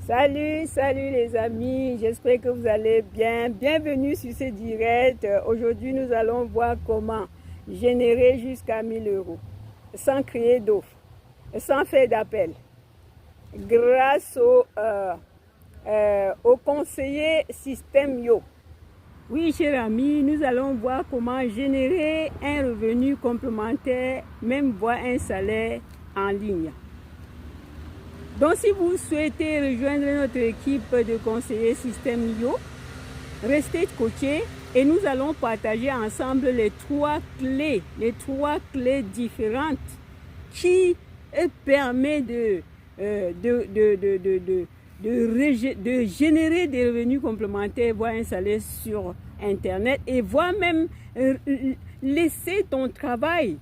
Salut les amis, j'espère que vous allez bien. Bienvenue sur ce direct. Aujourd'hui, nous allons voir comment générer jusqu'à 1000 € sans créer d'offres, sans faire d'appel, grâce au conseiller Système Yo. Oui, chers amis, nous allons voir comment générer un revenu complémentaire, même voire un salaire en ligne. Donc, si vous souhaitez rejoindre notre équipe de conseillers Système Yo, restez coachés et nous allons partager ensemble les trois clés différentes qui permettent de générer des revenus complémentaires, voire un salaire sur Internet, et voire même laisser ton travail,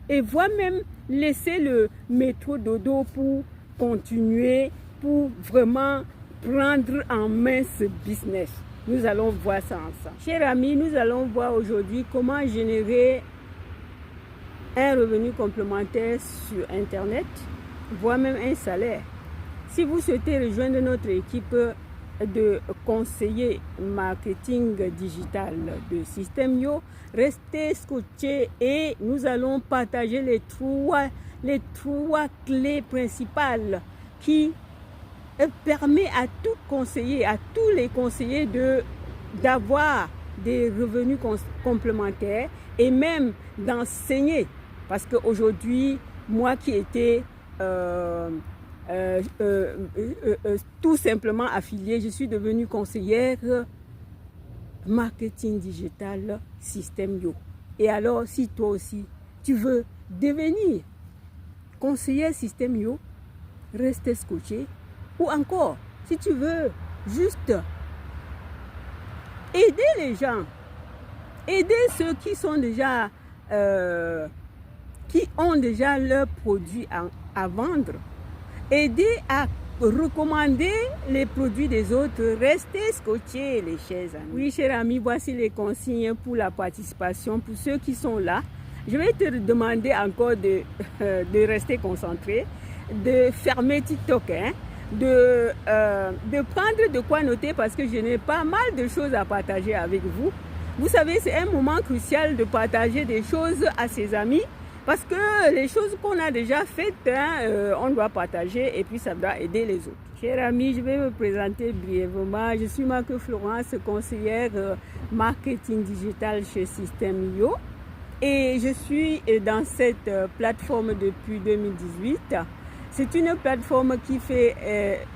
et voire même laisser le métro dodo pour continuer, pour vraiment prendre en main ce business. Nous allons voir ça ensemble. Chers amis, nous allons voir aujourd'hui comment générer un revenu complémentaire sur Internet, voire même un salaire. Si vous souhaitez rejoindre notre équipe de conseillers marketing digital de Système Yo, restez scotchés et nous allons partager les trois clés principales qui permettent à tout conseiller, à tous les conseillers d'avoir des revenus complémentaires et même d'enseigner. Parce qu'aujourd'hui, moi qui étais tout simplement affiliée, je suis devenue conseillère marketing digital Système Yo. Et alors, si toi aussi, tu veux devenir conseiller Système Yo, reste scotché. Ou encore, si tu veux juste aider les gens, aider ceux qui sont déjà, qui ont déjà leurs produits à vendre, aider à recommander les produits des autres, restez scotchés les chers amis. Oui, chers amis, voici les consignes pour la participation. Pour ceux qui sont là, je vais te demander encore de rester concentré, de fermer TikTok, de prendre de quoi noter parce que je n'ai pas mal de choses à partager avec vous. Vous savez, c'est un moment crucial de partager des choses à ses amis parce que les choses qu'on a déjà faites, on doit partager et puis ça doit aider les autres. Chers amis, je vais me présenter brièvement. Je suis Marc Florence, conseillère marketing digital chez Système Yo. Et je suis dans cette plateforme depuis 2018. C'est une plateforme qui fait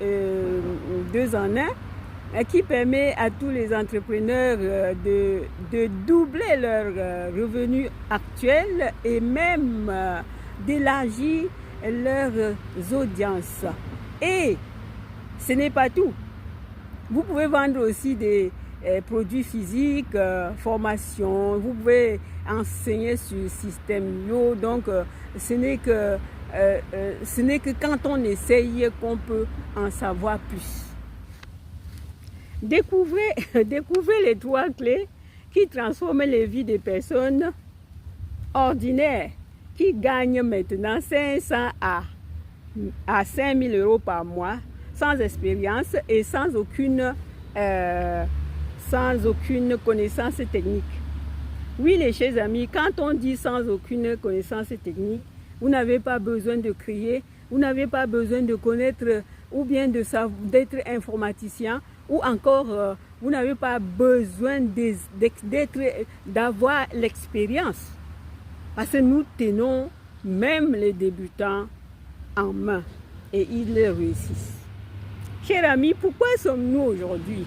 2 en 1, qui permet à tous les entrepreneurs de doubler leurs revenus actuels et même d'élargir leurs audiences. Et ce n'est pas tout. Vous pouvez vendre aussi des produits physiques, formation, vous pouvez enseigner sur Système Yo. Donc, ce n'est que quand on essaye qu'on peut en savoir plus. Découvrez les 3 clés qui transforment les vies des personnes ordinaires qui gagnent maintenant 500 à 5000 € par mois sans expérience et sans aucune connaissance technique. Oui, les chers amis, quand on dit sans aucune connaissance technique, vous n'avez pas besoin de crier, vous n'avez pas besoin de connaître ou bien d'être informaticien ou encore vous n'avez pas besoin d'avoir l'expérience. Parce que nous tenons même les débutants en main et ils réussissent. Chers amis, pourquoi sommes-nous aujourd'hui?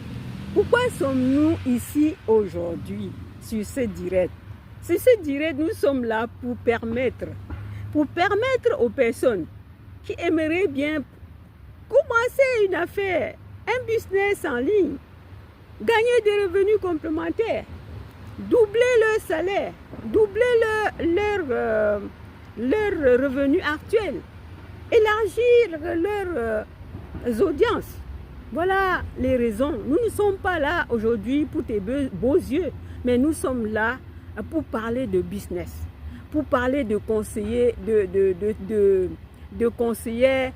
Pourquoi sommes-nous ici aujourd'hui sur ce direct? Sur ce direct, nous sommes là pour permettre aux personnes qui aimeraient bien commencer une affaire, un business en ligne, gagner des revenus complémentaires, doubler leur salaire, doubler leur revenu actuel, élargir leurs audiences. Voilà les raisons. Nous ne sommes pas là aujourd'hui pour tes beaux yeux, mais nous sommes là pour parler de business, pour parler de conseillers, de conseillers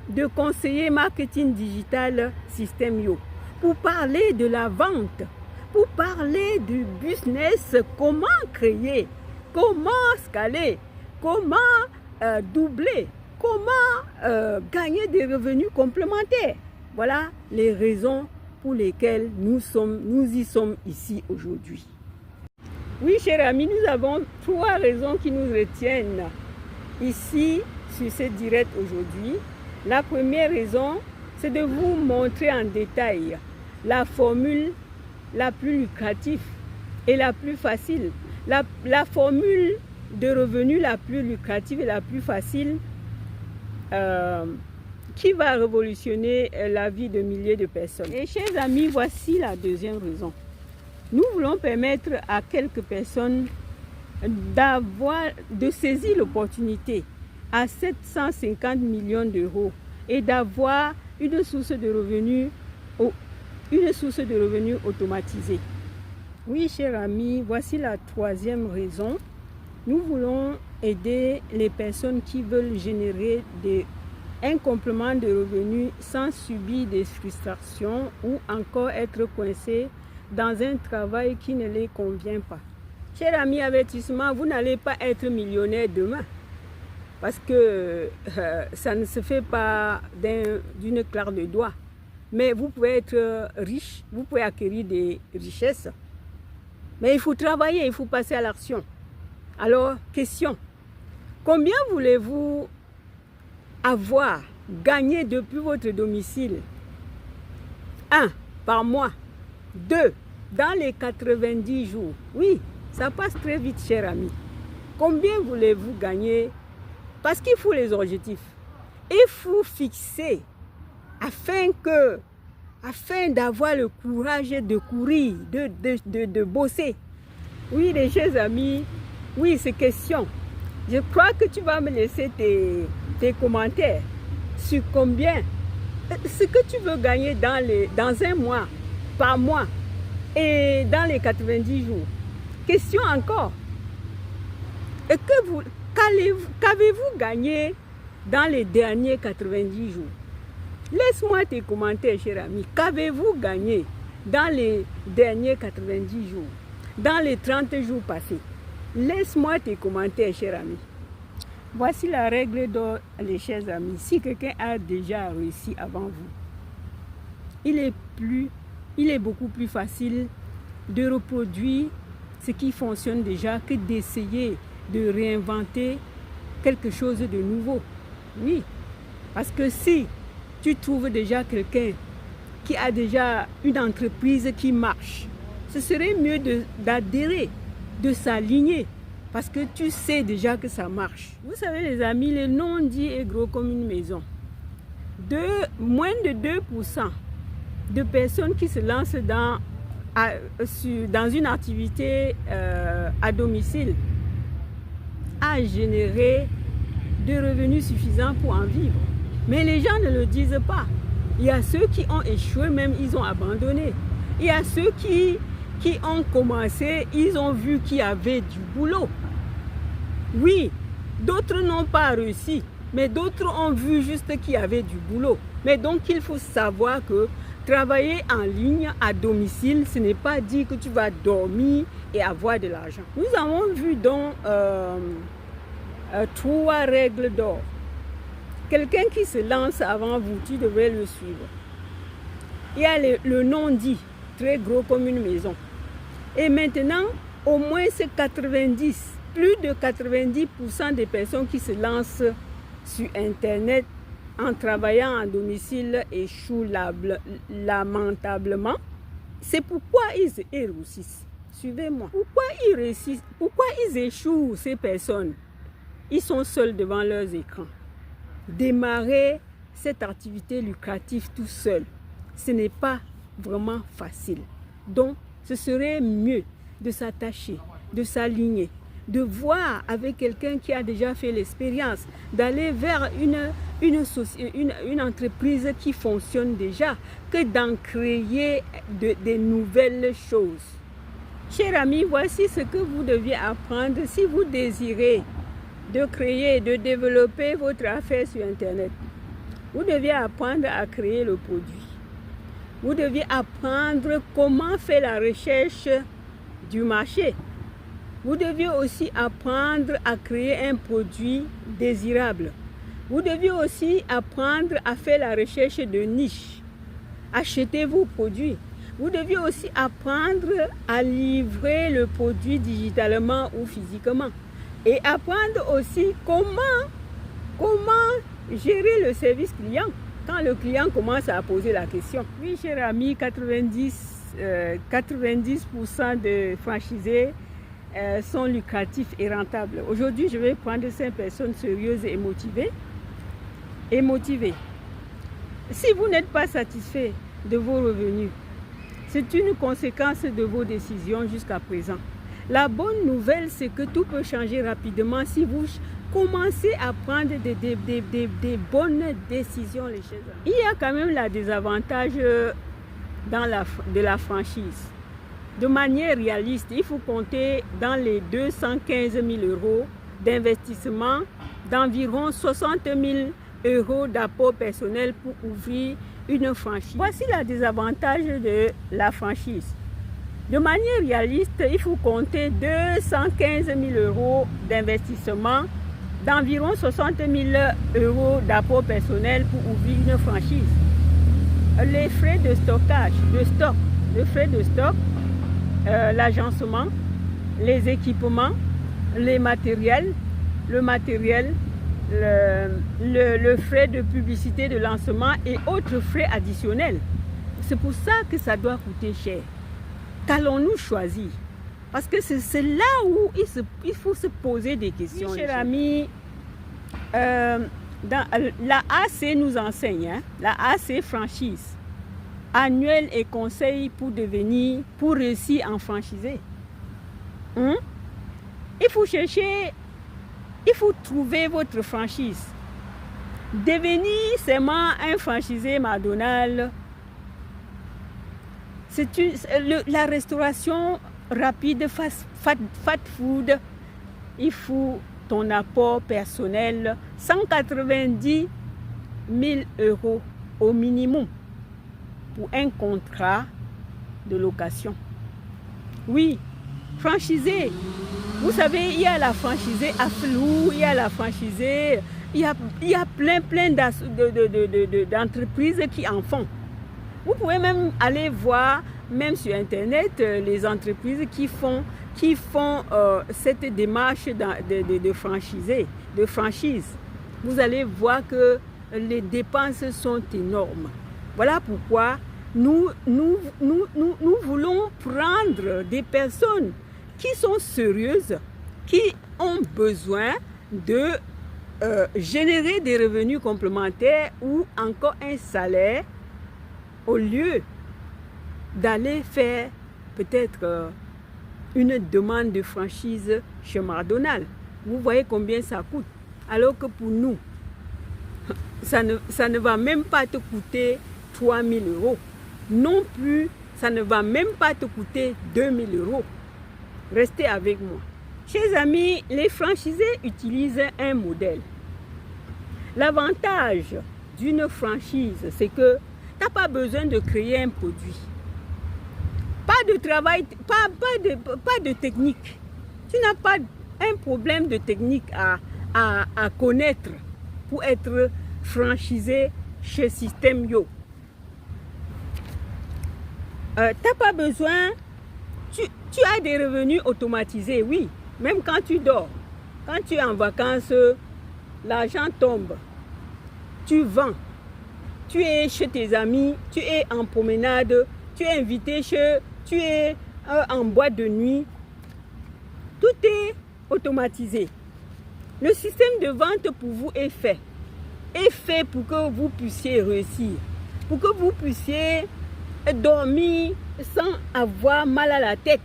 de conseiller marketing digital Système Yo pour parler de la vente, pour parler du business, comment créer, comment scaler, comment doubler, comment gagner des revenus complémentaires. Voilà les raisons pour lesquelles nous y sommes ici aujourd'hui. Oui, chers amis, nous avons 3 raisons qui nous retiennent ici sur ce direct aujourd'hui. La première raison, c'est de vous montrer en détail la formule la plus lucrative et la plus facile. La formule de revenus la plus lucrative et la plus facile qui va révolutionner la vie de milliers de personnes. Et chers amis, voici la deuxième raison. Nous voulons permettre à quelques personnes de saisir l'opportunité à 750 millions d'euros et d'avoir une source de revenus automatisée. Oui, chers amis, voici la troisième raison. Nous voulons aider les personnes qui veulent générer un complément de revenus sans subir des frustrations ou encore être coincés dans un travail qui ne les convient pas. Chers amis, avertissement, vous n'allez pas être millionnaire demain parce que ça ne se fait pas d'une claque de doigts. Mais vous pouvez être riche, vous pouvez acquérir des richesses. Mais il faut travailler, il faut passer à l'action. Alors, question, combien voulez-vous avoir gagné depuis votre domicile? 1. Par mois. 2. Dans les 90 jours. Oui, ça passe très vite, chers amis. Combien voulez-vous gagner? Parce qu'il faut les objectifs. Il faut fixer afin d'avoir le courage de courir, de bosser. Oui, les chers amis, oui, c'est question. Je crois que tu vas me laisser tes commentaires sur combien, ce que tu veux gagner dans un mois, par mois et dans les 90 jours. Question encore. Qu'avez-vous gagné dans les derniers 90 jours? Laisse-moi tes commentaires, chers amis. Qu'avez-vous gagné dans les derniers 90 jours, dans les 30 jours passés? Laisse-moi tes commentaires, chers amis. Voici la règle d'or, les chers amis. Si quelqu'un a déjà réussi avant vous, il est beaucoup plus facile de reproduire ce qui fonctionne déjà que d'essayer de réinventer quelque chose de nouveau. Oui, parce que si tu trouves déjà quelqu'un qui a déjà une entreprise qui marche, ce serait mieux d'adhérer, de s'aligner, parce que tu sais déjà que ça marche. Vous savez les amis, le non-dit est gros comme une maison. Moins de 2% de personnes qui se lancent dans une activité à domicile a généré de revenus suffisants pour en vivre. Mais les gens ne le disent pas. Il y a ceux qui ont échoué, même ils ont abandonné. Il y a ceux qui ont commencé, ils ont vu qu'il y avait du boulot. Oui, d'autres n'ont pas réussi, mais d'autres ont vu juste qu'il y avait du boulot. Mais donc il faut savoir que travailler en ligne à domicile, ce n'est pas dire que tu vas dormir et avoir de l'argent. Nous avons vu donc 3 règles d'or. Quelqu'un qui se lance avant vous, tu devrais le suivre. Il y a le non-dit, très gros comme une maison. Et maintenant, au moins c'est plus de 90% des personnes qui se lancent sur Internet en travaillant à domicile échouent lamentablement. C'est pourquoi ils réussissent. Suivez-moi. Pourquoi ils réussissent? Pourquoi ils échouent, ces personnes? Ils sont seuls devant leurs écrans. Démarrer cette activité lucrative tout seul, ce n'est pas vraiment facile. Donc, ce serait mieux de s'attacher, de s'aligner, de voir avec quelqu'un qui a déjà fait l'expérience, d'aller vers une entreprise qui fonctionne déjà, que d'en créer des nouvelles choses. Chers amis, voici ce que vous deviez apprendre si vous désirez de créer, de développer votre affaire sur Internet. Vous devez apprendre à créer le produit. Vous devez apprendre comment faire la recherche du marché. Vous devez aussi apprendre à créer un produit désirable. Vous devez aussi apprendre à faire la recherche de niche. Achetez vos produits. Vous devez aussi apprendre à livrer le produit digitalement ou physiquement. Et apprendre aussi comment gérer le service client quand le client commence à poser la question. Oui, cher ami, 90% de franchisés sont lucratifs et rentables. Aujourd'hui, je vais prendre 5 personnes sérieuses et motivées. Si vous n'êtes pas satisfait de vos revenus, c'est une conséquence de vos décisions jusqu'à présent. La bonne nouvelle, c'est que tout peut changer rapidement si vous commencez à prendre des bonnes décisions, les chers amis. Il y a quand même le désavantage de la franchise. De manière réaliste, il faut compter dans les 215 000 € d'investissement, d'environ 60 000 € d'apport personnel pour ouvrir une franchise. Voici le désavantage de la franchise. De manière réaliste, il faut compter 215 000 € d'investissement, d'environ 60 000 € d'apport personnel pour ouvrir une franchise. Les frais de stockage, l'agencement, les équipements, le matériel, le frais de publicité de lancement et autres frais additionnels. C'est pour ça que ça doit coûter cher. Qu'allons-nous choisir? Parce que c'est là où il faut se poser des questions. Oui, cher ami, la AC nous enseigne, la AC franchise, annuel et conseil pour réussir en franchisé. Il faut trouver votre franchise. Devenir seulement un franchisé McDonald's, la restauration rapide, fast food, il faut ton apport personnel, 190 000 € au minimum pour un contrat de location. Oui, franchisé. Vous savez, il y a la franchisée Aflou, il y a la franchisée, il y a plein d'entreprises qui en font. Vous pouvez même aller voir, même sur Internet, les entreprises qui font cette démarche de franchise. Vous allez voir que les dépenses sont énormes. Voilà pourquoi nous voulons prendre des personnes qui sont sérieuses, qui ont besoin de générer des revenus complémentaires ou encore un salaire, au lieu d'aller faire peut-être une demande de franchise chez McDonald's. Vous voyez combien ça coûte. Alors que pour nous, ça ne va même pas te coûter 3 000 €. Non plus, ça ne va même pas te coûter 2 000 €. Restez avec moi. Chers amis, les franchisés utilisent un modèle. L'avantage d'une franchise, c'est que tu n'as pas besoin de créer un produit. Pas de travail, pas de technique. Tu n'as pas un problème de technique à connaître pour être franchisé chez Système Yo. Tu n'as pas besoin, tu as des revenus automatisés, oui. Même quand tu dors, quand tu es en vacances, l'argent tombe. Tu vends. Tu es chez tes amis, tu es en promenade, tu es invité tu es en boîte de nuit. Tout est automatisé. Le système de vente pour vous est fait pour que vous puissiez réussir, pour que vous puissiez dormir sans avoir mal à la tête,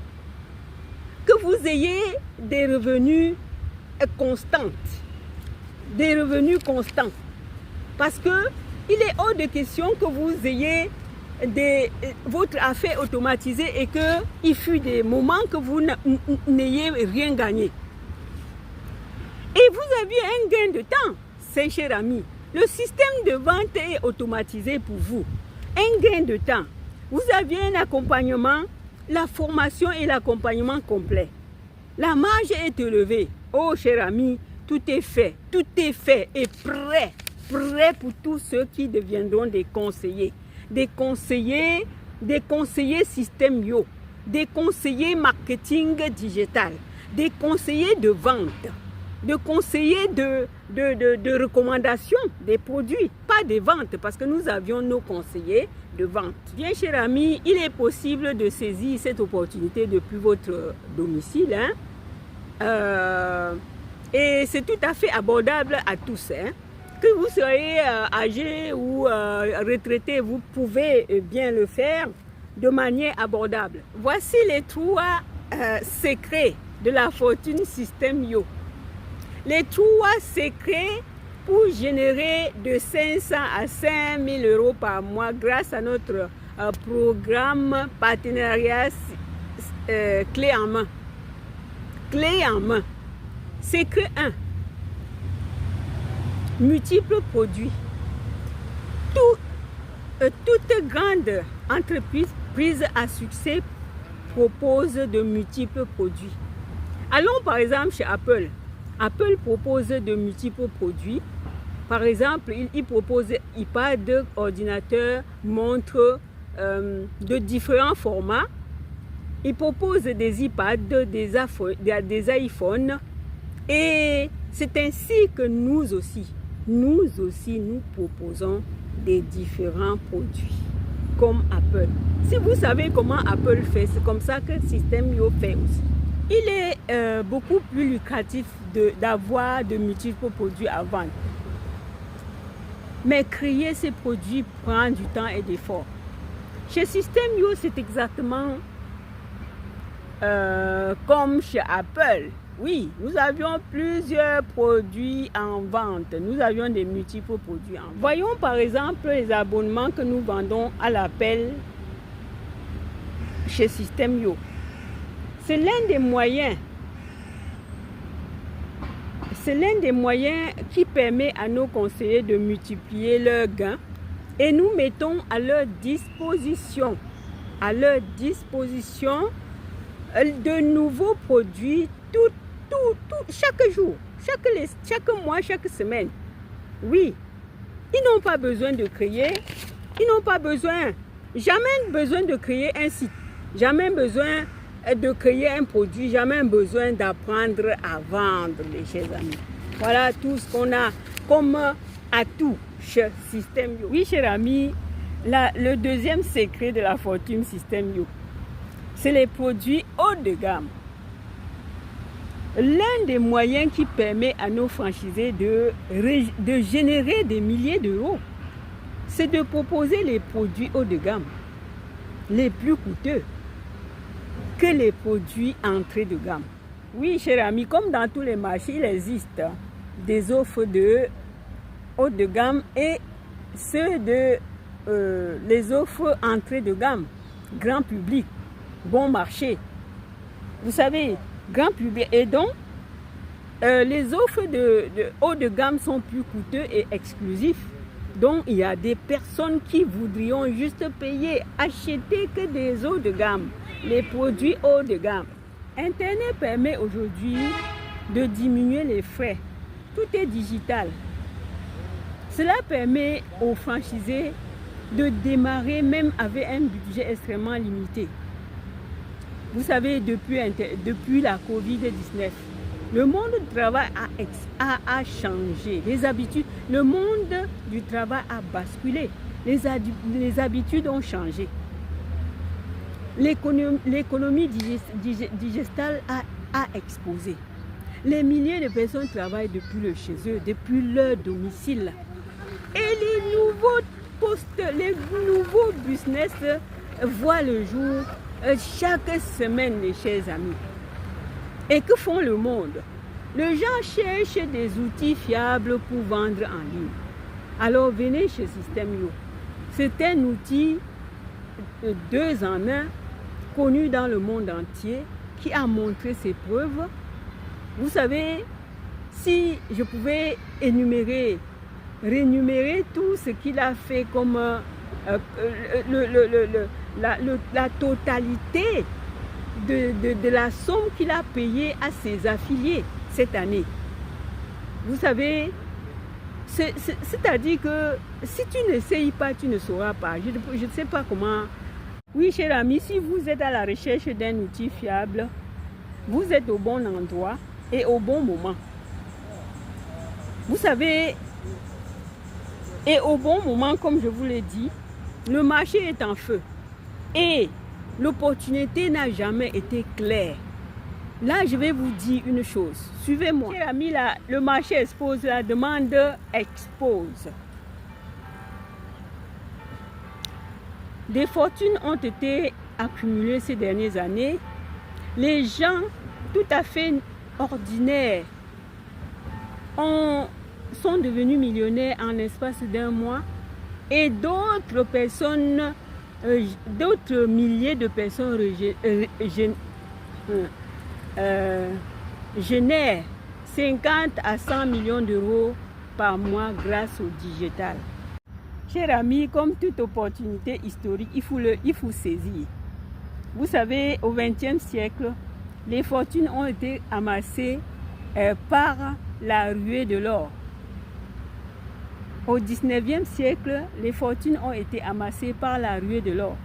que vous ayez des revenus constants, parce que il est hors de question que vous ayez votre affaire automatisée et qu'il fut des moments que vous n'ayez rien gagné. Et vous avez un gain de temps, c'est cher ami. Le système de vente est automatisé pour vous. Un gain de temps. Vous aviez un accompagnement, la formation et l'accompagnement complet. La marge est élevée. Oh, cher ami, tout est fait et prêt pour tous ceux qui deviendront des conseillers. Des conseillers système Yo, des conseillers marketing digital, des conseillers de vente, de conseillers de recommandation des produits, pas des ventes, parce que nous avions nos conseillers de vente. Bien, cher ami, il est possible de saisir cette opportunité depuis votre domicile. Et c'est tout à fait abordable à tous. Que vous soyez âgé ou retraité, vous pouvez bien le faire de manière abordable. Voici les 3 secrets de la fortune système Yo. Les 3 secrets pour générer de 500 à 5000 euros par mois grâce à notre programme partenariat clé en main. Clé en main. Secret 1. Multiples produits. Toute grande entreprise à succès propose de multiples produits. Allons par exemple chez Apple. Apple propose de multiples produits. Par exemple, il propose iPad, ordinateur, montre de différents formats. Il propose des iPads, des iPhones. Et c'est ainsi que nous aussi, nous proposons des différents produits comme Apple. Si vous savez comment Apple fait, c'est comme ça que le système Yo fait aussi. Il est beaucoup plus lucratif d'avoir de multiples produits à vendre. Mais créer ces produits prend du temps et d'effort. Chez Système Yo, c'est exactement comme chez Apple. Oui, nous avions plusieurs produits en vente. Nous avions des multiples produits en vente. Voyons par exemple les abonnements que nous vendons à l'appel chez Système Yo. C'est l'un des moyens. C'est l'un des moyens qui permet à nos conseillers de multiplier leurs gains et nous mettons à leur disposition de nouveaux produits chaque jour, chaque mois, chaque semaine. Oui, ils n'ont pas besoin de créer, jamais besoin de créer un site, jamais besoin de créer un produit, jamais besoin d'apprendre à vendre, les chers amis. Voilà tout ce qu'on a comme atout chez Système Yo. Oui, chers amis, le deuxième secret de la fortune Système Yo, c'est les produits haut de gamme. L'un des moyens qui permet à nos franchisés de générer des milliers d'euros, c'est de proposer les produits haut de gamme, les plus coûteux que les produits entrée de gamme. Oui, chers amis, comme dans tous les marchés, il existe des offres de haut de gamme et les offres entrée de gamme, grand public, bon marché. Vous savez, grand public. Et donc, les offres de haut de gamme sont plus coûteux et exclusifs. Donc, il y a des personnes qui voudrions juste payer, acheter que des hauts de gamme, les produits haut de gamme. Internet permet aujourd'hui de diminuer les frais. Tout est digital. Cela permet aux franchisés de démarrer même avec un budget extrêmement limité. Vous savez, depuis la COVID-19, le monde du travail a changé. Les habitudes, le monde du travail a basculé. Les habitudes ont changé. L'économie digitale a explosé. Les milliers de personnes travaillent depuis chez eux, depuis leur domicile. Et les nouveaux postes, les nouveaux business voient le jour chaque semaine, les chers amis. Et que font le monde? Les gens cherchent des outils fiables pour vendre en ligne. Alors venez chez Système Yo. C'est un outil 2 en 1 connu dans le monde entier qui a montré ses preuves. Vous savez, si je pouvais énumérer rémunérer tout ce qu'il a fait comme la totalité de la somme qu'il a payée à ses affiliés cette année. Vous savez, c'est-à-dire que si tu n'essayes pas, tu ne sauras pas. Je ne sais pas comment. Oui, cher ami, si vous êtes à la recherche d'un outil fiable, vous êtes au bon endroit et au bon moment. Vous savez, et au bon moment, comme je vous l'ai dit, le marché est en feu et l'opportunité n'a jamais été claire. Là, je vais vous dire une chose. Suivez-moi. Cher ami, le marché expose, la demande expose. Des fortunes ont été accumulées ces dernières années. Les gens tout à fait ordinaires sont devenus millionnaires en l'espace d'un mois et d'autres personnes, d'autres milliers de personnes génèrent 50 à 100 millions d'euros par mois grâce au digital. Chers amis, comme toute opportunité historique, il faut saisir. Vous savez, au XXe siècle, les fortunes ont été amassées par la ruée de l'or. Au XIXe siècle, les fortunes ont été amassées par la ruée de l'or.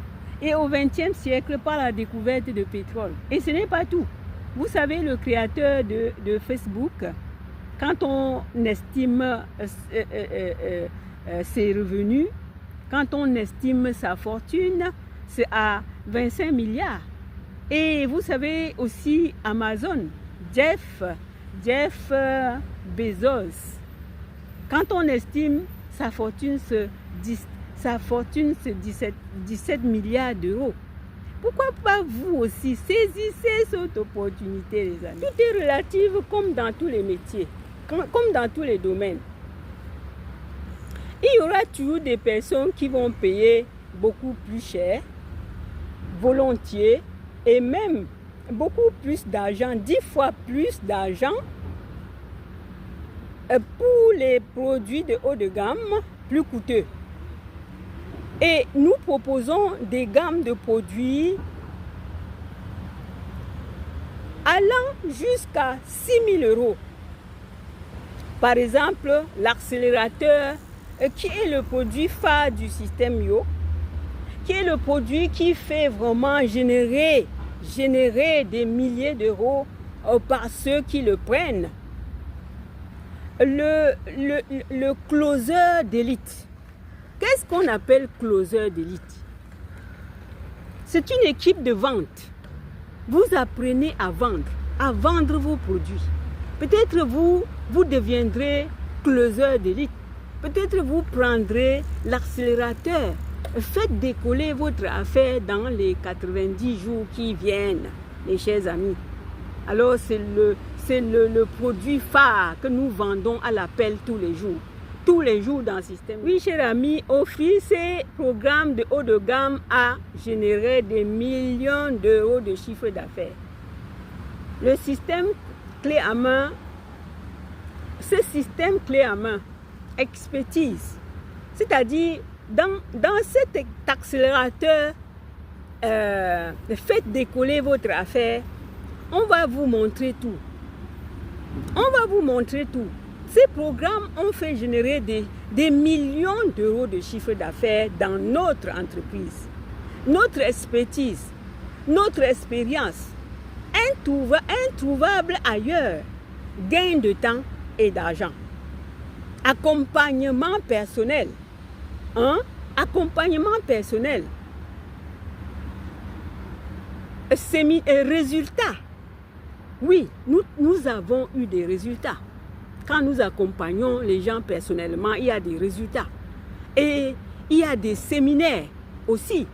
Et au XXe siècle, par la découverte de pétrole. Et ce n'est pas tout. Vous savez, le créateur de Facebook, quand on estime ses revenus, quand on estime sa fortune, c'est à 25 milliards. Et vous savez aussi Amazon, Jeff Bezos, quand on estime sa fortune, c'est 17 milliards d'euros. Pourquoi pas vous aussi saisissez cette opportunité, les amis? Tout est relatif comme dans tous les métiers, comme dans tous les domaines. Il y aura toujours des personnes qui vont payer beaucoup plus cher, volontiers, et même beaucoup plus d'argent, 10 fois plus d'argent pour les produits de haut de gamme plus coûteux. Et nous proposons des gammes de produits allant jusqu'à 6 000 euros. Par exemple, l'accélérateur qui est le produit phare du système Yo, qui est le produit qui fait vraiment générer des milliers d'euros par ceux qui le prennent. Le closer d'élite. Qu'est-ce qu'on appelle closer d'élite? C'est une équipe de vente. Vous apprenez à vendre vos produits. Peut-être vous deviendrez closer d'élite. Peut-être vous prendrez l'accélérateur. Faites décoller votre affaire dans les 90 jours qui viennent, mes chers amis. Alors c'est le produit phare que nous vendons à l'appel tous les jours. Tous les jours dans le système. Oui, chers amis, offrir ces programmes de haut de gamme a généré des millions d'euros de chiffre d'affaires. Le système clé à main, ce système clé à main, expertise, c'est-à-dire dans cet accélérateur, faites décoller votre affaire, on va vous montrer tout. On va vous montrer tout. Ces programmes ont fait générer des millions d'euros de chiffre d'affaires dans notre entreprise. Notre expertise, notre expérience, introuvable ailleurs, gain de temps et d'argent. Accompagnement personnel. Accompagnement personnel. Résultats. Oui, nous avons eu des résultats. Quand nous accompagnons les gens personnellement, il y a des résultats. Et il y a des séminaires aussi.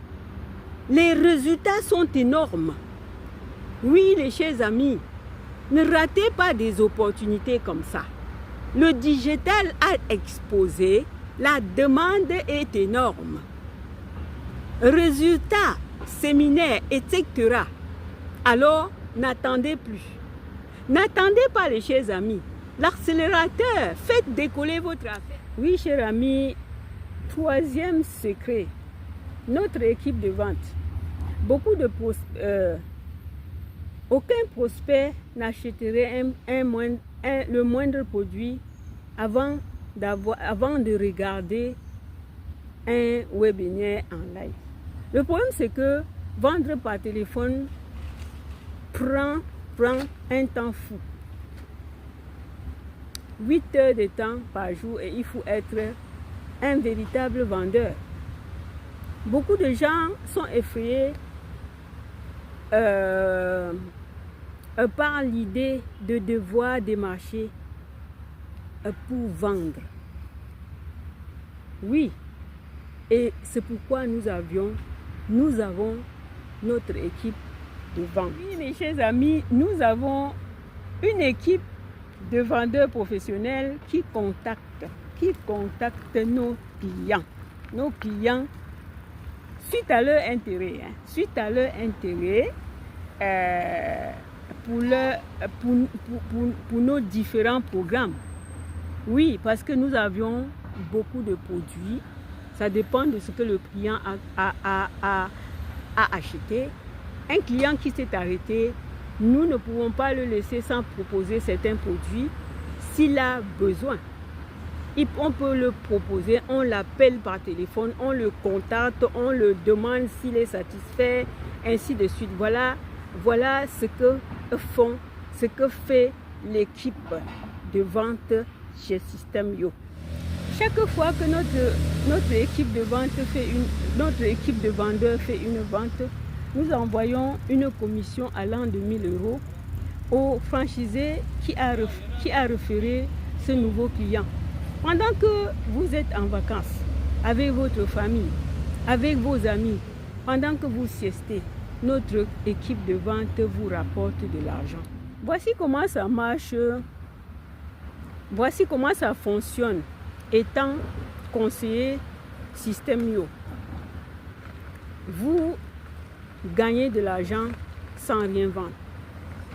Les résultats sont énormes. Oui, les chers amis, ne ratez pas des opportunités comme ça. Le digital a exposé, la demande est énorme. Résultats, séminaires, etc. Alors, n'attendez plus. N'attendez pas, les chers amis. L'accélérateur, faites décoller votre affaire. Oui, cher ami, troisième secret, notre équipe de vente. Aucun prospect n'achèterait le moindre produit avant de regarder un webinaire en live. Le problème, c'est que vendre par téléphone prend un temps fou. 8 heures de temps par jour et il faut être un véritable vendeur. Beaucoup de gens sont effrayés par l'idée de devoir démarcher pour vendre. Oui, et c'est pourquoi nous avons notre équipe de vente. Oui, mes chers amis, nous avons une équipe de vendeurs professionnels qui contactent nos clients. Nos clients, suite à leur intérêt, pour nos différents programmes. Oui, parce que nous avions beaucoup de produits. Ça dépend de ce que le client a acheté. Un client qui s'est arrêté, nous ne pouvons pas le laisser sans proposer certains produits s'il a besoin. On peut le proposer, on l'appelle par téléphone, on le contacte, on le demande s'il est satisfait, ainsi de suite. Voilà ce que fait l'équipe de vente chez Système Yo. Chaque fois que notre équipe de vendeurs fait une vente, nous envoyons une commission allant de 1 000 € au franchisé qui a référé ce nouveau client. Pendant que vous êtes en vacances avec votre famille, avec vos amis, pendant que vous siestez, notre équipe de vente vous rapporte de l'argent. Voici comment ça marche, voici comment ça fonctionne étant conseiller Système Yo. Vous gagnez de l'argent sans rien vendre.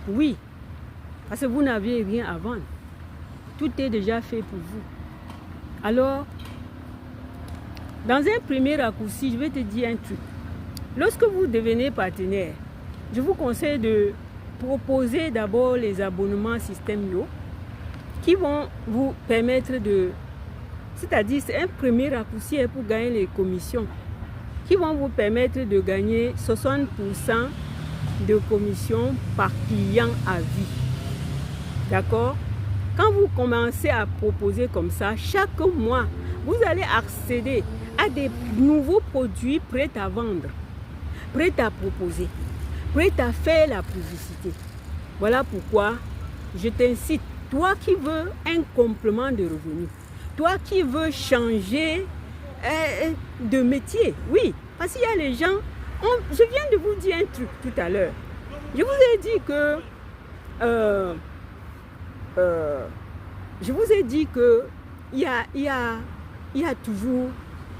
Oui, parce que vous n'avez rien à vendre. Tout est déjà fait pour vous. Alors, dans un premier raccourci, je vais te dire un truc. Lorsque vous devenez partenaire, je vous conseille de proposer d'abord les abonnements Système Yo qui vont vous permettre de... C'est-à-dire, c'est un premier raccourci pour gagner les commissions qui vont vous permettre de gagner 60% de commission par client à vie. D'accord? Quand vous commencez à proposer comme ça, chaque mois, vous allez accéder à des nouveaux produits prêts à vendre, prêts à proposer, prêts à faire la publicité. Voilà pourquoi je t'incite, toi qui veux un complément de revenus, toi qui veux changer de métier, oui, parce qu'il y a les gens, je viens de vous dire un truc tout à l'heure. Je vous ai dit que il y a toujours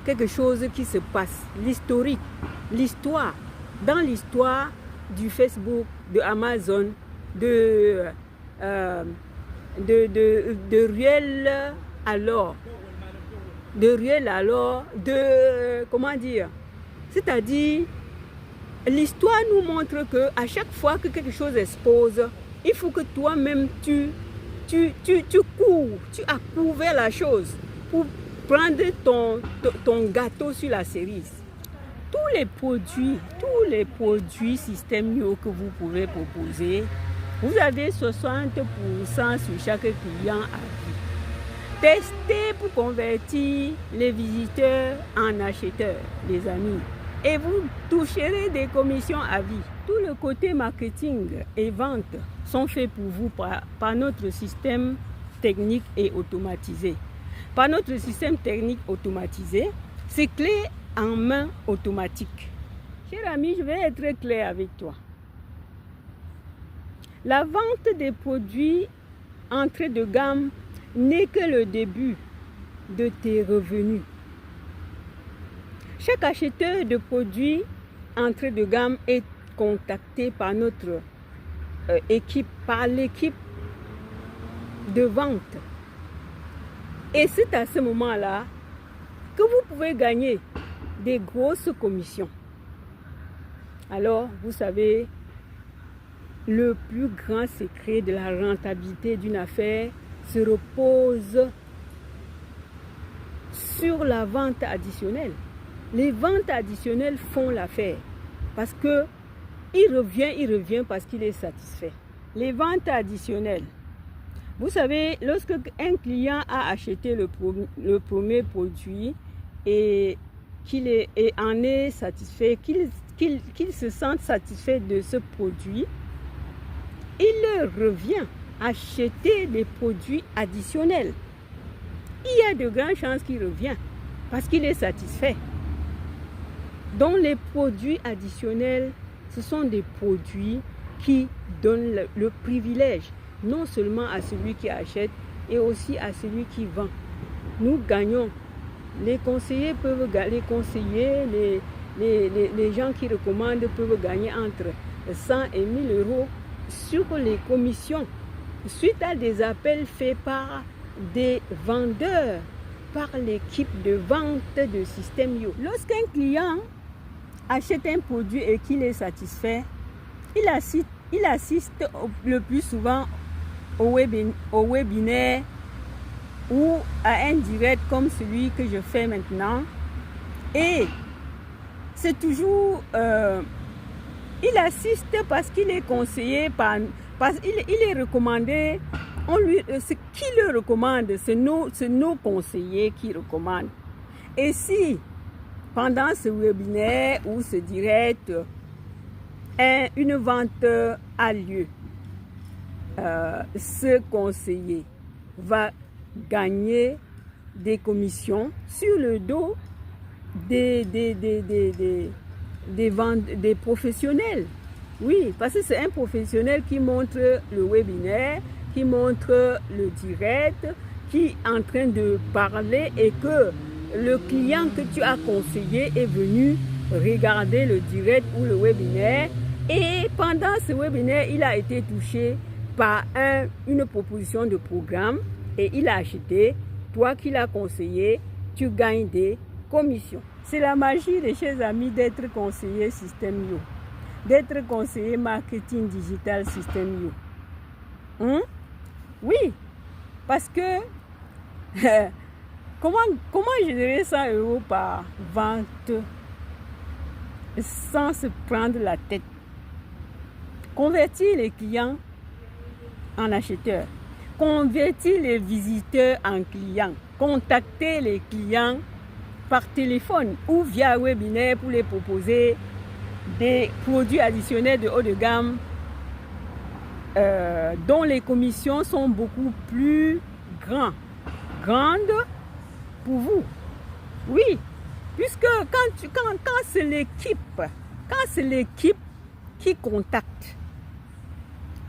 quelque chose qui se passe, l'historique, l'histoire, dans l'histoire du Facebook, de Amazon, de Riel alors, comment dire, c'est-à-dire, l'histoire nous montre que à chaque fois que quelque chose expose, il faut que toi-même tu cours, tu accours vers la chose pour prendre ton gâteau sur la cerise. Tous les produits Système Yo que vous pouvez proposer, vous avez 60% sur chaque client à vie. Testez pour convertir les visiteurs en acheteurs, les amis. Et vous toucherez des commissions à vie. Tout le côté marketing et vente sont faits pour vous par notre système technique et automatisé. Par notre système technique automatisé, c'est clé en main automatique. Cher ami, je vais être clair avec toi. La vente des produits entrée de gamme n'est que le début de tes revenus. Chaque acheteur de produits entrée de gamme est contacté par notre équipe, par l'équipe de vente. Et c'est à ce moment-là que vous pouvez gagner des grosses commissions. Alors, vous savez, le plus grand secret de la rentabilité d'une affaire se repose sur la vente additionnelle. Les ventes additionnelles font l'affaire parce que il revient parce qu'il est satisfait. Les ventes additionnelles. Vous savez, lorsque un client a acheté le premier produit et qu'il en est satisfait, qu'il se sente satisfait de ce produit, il revient acheter des produits additionnels. Il y a de grandes chances qu'il revient parce qu'il est satisfait. Donc les produits additionnels, ce sont des produits qui donnent le privilège non seulement à celui qui achète et aussi à celui qui vend. Nous gagnons. Les conseillers peuvent gagner, les gens qui recommandent peuvent gagner entre 100 et 1000 euros sur les commissions suite à des appels faits par des vendeurs, par l'équipe de vente de Système-Yo. Lorsqu'un client achète un produit et qu'il est satisfait, il assiste le plus souvent au webinaire ou à un direct comme celui que je fais maintenant. Et c'est toujours... il assiste parce qu'il est conseillé, parce qu'il est recommandé. Ce qui le recommande, c'est nos conseillers qui recommandent. Et si, pendant ce webinaire ou ce direct, une vente a lieu, ce conseiller va gagner des commissions sur le dos des professionnels. Oui, parce que c'est un professionnel qui montre le webinaire, qui montre le direct, qui est en train de parler et que le client que tu as conseillé est venu regarder le direct ou le webinaire et pendant ce webinaire, il a été touché par une proposition de programme et il a acheté. Toi qui l'as conseillé, tu gagnes des commissions. C'est la magie, les chers amis, d'être conseiller Système-Yo, d'être conseiller marketing digital Système-Yo. Oui, parce que comment générer 100 euros par vente sans se prendre la tête? Convertir les clients en acheteurs, convertir les visiteurs en clients, contacter les clients par téléphone ou via webinaire pour les proposer des produits additionnels de haut de gamme dont les commissions sont beaucoup plus grandes pour vous. Oui, puisque quand c'est l'équipe qui contacte,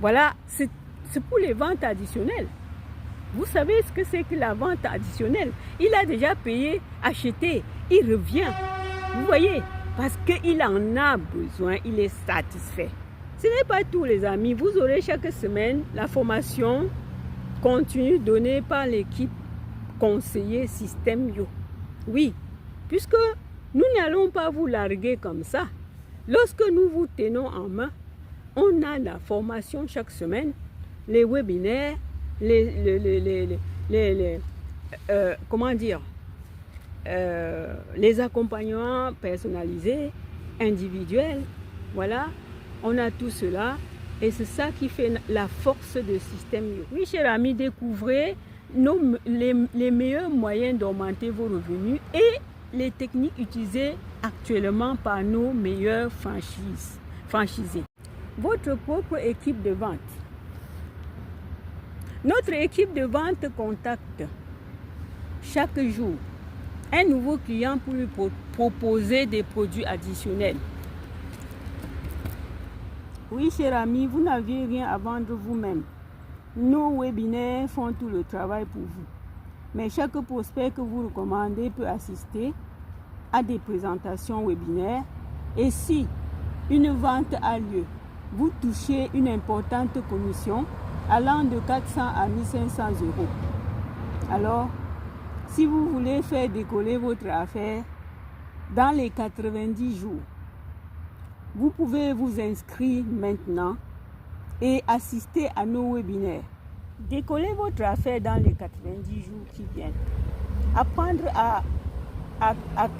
voilà, c'est pour les ventes additionnelles. Vous savez ce que c'est que la vente additionnelle? Il a déjà payé, acheté, il revient. Vous voyez, parce qu'il en a besoin, il est satisfait. Ce n'est pas tout, les amis. Vous aurez chaque semaine la formation continue donnée par l'équipe conseiller Système-Yo. Oui, puisque nous n'allons pas vous larguer comme ça. Lorsque nous vous tenons en main, on a la formation chaque semaine, les webinaires, les accompagnements personnalisés, individuels. Voilà, on a tout cela et c'est ça qui fait la force de Système-Yo. Oui, chers amis, découvrez les meilleurs moyens d'augmenter vos revenus et les techniques utilisées actuellement par nos meilleurs franchisés. Votre propre équipe de vente. Notre équipe de vente contacte chaque jour un nouveau client pour lui proposer des produits additionnels. Oui, chers amis, vous n'aviez rien à vendre vous-même. Nos webinaires font tout le travail pour vous. Mais chaque prospect que vous recommandez peut assister à des présentations webinaires. Et si une vente a lieu, vous touchez une importante commission allant de 400 à 1500 euros. Alors, si vous voulez faire décoller votre affaire dans les 90 jours, vous pouvez vous inscrire maintenant et assister à nos webinaires. Décoller votre affaire dans les 90 jours qui viennent. Apprendre à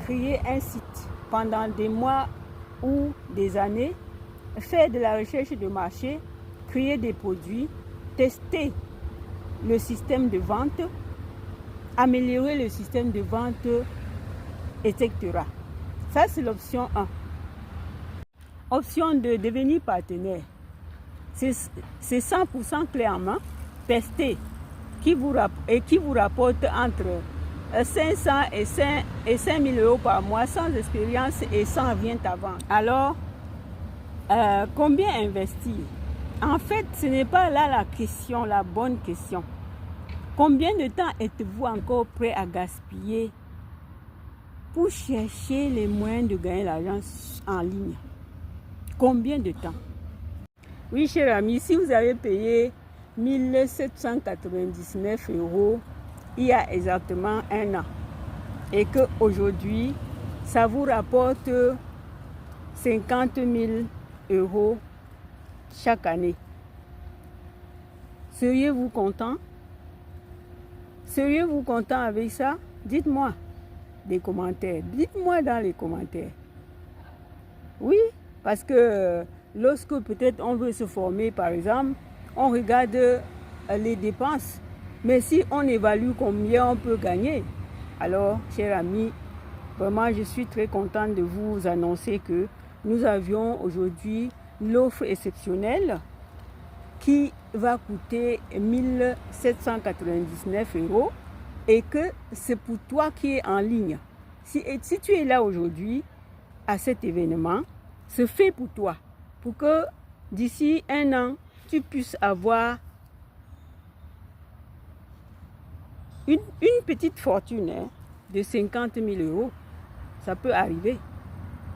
créer un site pendant des mois ou des années, faire de la recherche de marché, créer des produits, tester le système de vente, améliorer le système de vente, etc. Ça, c'est l'option 1. Option 2, devenir partenaire. C'est 100% clé en main, testé, qui vous rapporte entre 500 et 5 000 euros par mois sans expérience et sans rien à vendre. Alors, combien investir? En fait, ce n'est pas là la question, la bonne question. Combien de temps êtes-vous encore prêt à gaspiller pour chercher les moyens de gagner l'argent en ligne? Combien de temps? Oui, cher ami, si vous avez payé 1799 euros il y a exactement un an et qu'aujourd'hui, ça vous rapporte 50 000 euros chaque année, seriez-vous content? Seriez-vous content avec ça? Dites-moi des commentaires. Dites-moi dans les commentaires. Oui, parce que lorsque peut-être on veut se former, par exemple, on regarde les dépenses. Mais si on évalue combien on peut gagner, alors, chers amis, vraiment, je suis très contente de vous annoncer que nous avions aujourd'hui l'offre exceptionnelle qui va coûter 1799 euros et que c'est pour toi qui es en ligne. Si tu es là aujourd'hui à cet événement, c'est fait pour toi, pour que d'ici un an, tu puisses avoir une petite fortune de 50 000 euros. Ça peut arriver.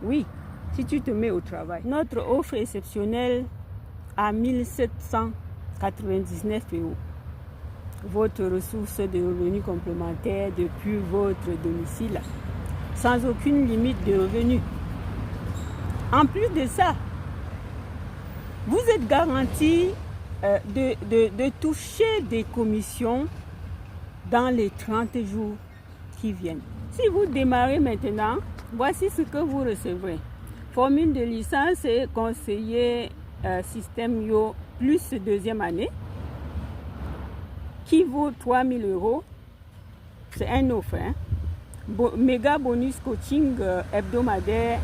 Oui, si tu te mets au travail. Notre offre exceptionnelle à 1799 euros. Votre ressource de revenus complémentaires depuis votre domicile, sans aucune limite de revenus. En plus de ça, vous êtes garanti de toucher des commissions dans les 30 jours qui viennent. Si vous démarrez maintenant, voici ce que vous recevrez. Formule de licence et conseiller système Yo plus deuxième année qui vaut 3 000 euros. C'est un offre. Méga bonus coaching hebdomadaire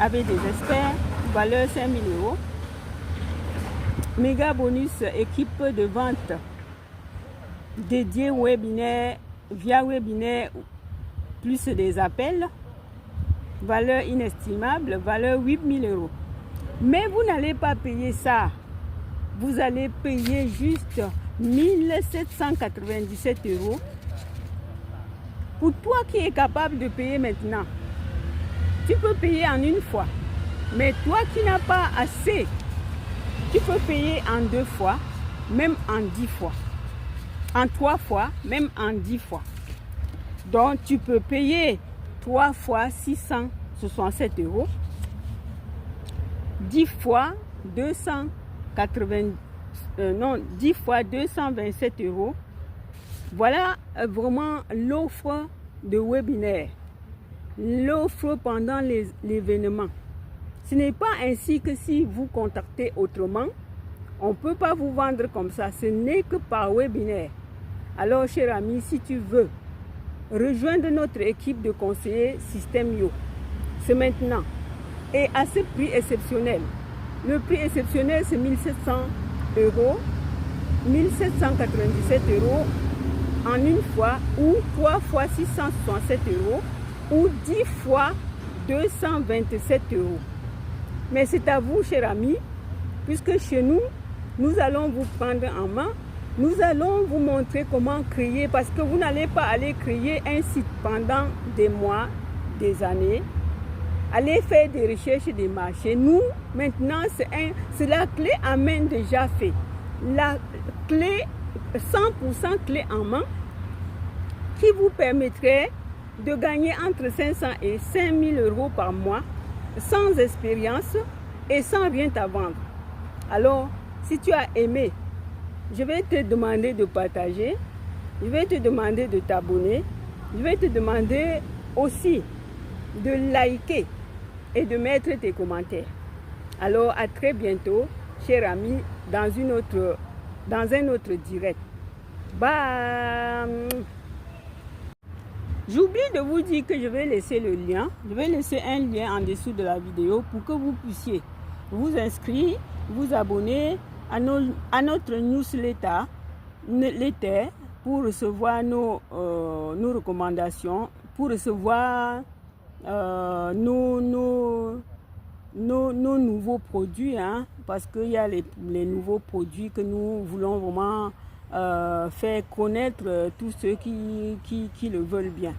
avec des experts, valeur 5 000 euros. Méga bonus équipe de vente dédié webinaire, via webinaire, plus des appels, valeur inestimable, valeur 8 000 euros. Mais vous n'allez pas payer ça. Vous allez payer juste 1797 euros. Pour toi qui es capable de payer maintenant, tu peux payer en une fois. Mais toi qui n'as pas assez, tu peux payer en 2 fois, même en 10 fois. En 3 fois, même en 10 fois. Donc, tu peux payer 3 fois 667 euros, 10 fois 10 fois 227 euros. Voilà vraiment l'offre de webinaire, l'offre pendant l'événement. Ce n'est pas ainsi que si vous contactez autrement, on ne peut pas vous vendre comme ça. Ce n'est que par webinaire. Alors, cher ami, si tu veux rejoindre notre équipe de conseillers Système Yo, c'est maintenant. Et à ce prix exceptionnel. Le prix exceptionnel, c'est 1700 euros, 1797 euros en une fois, ou 3 fois 667 euros, ou 10 fois 227 euros. Mais c'est à vous, cher ami, puisque chez nous, nous allons vous prendre en main. Nous allons vous montrer comment créer, parce que vous n'allez pas aller créer un site pendant des mois, des années. Allez faire des recherches des marchés. Nous, maintenant, c'est la clé en main déjà fait. La clé, 100% clé en main, qui vous permettrait de gagner entre 500 et 5000 euros par mois sans expérience et sans rien à vendre. Alors, si tu as aimé, je vais te demander de partager, je vais te demander de t'abonner, je vais te demander aussi de liker et de mettre tes commentaires. Alors, à très bientôt, chers amis, dans un autre direct. Bye! J'oublie de vous dire que je vais laisser le lien. Je vais laisser un lien en dessous de la vidéo pour que vous puissiez vous inscrire, vous abonner à notre newsletter pour recevoir nos recommandations, pour recevoir nos nouveaux produits, hein, parce qu'il y a les nouveaux produits que nous voulons vraiment faire connaître tous ceux qui le veulent bien.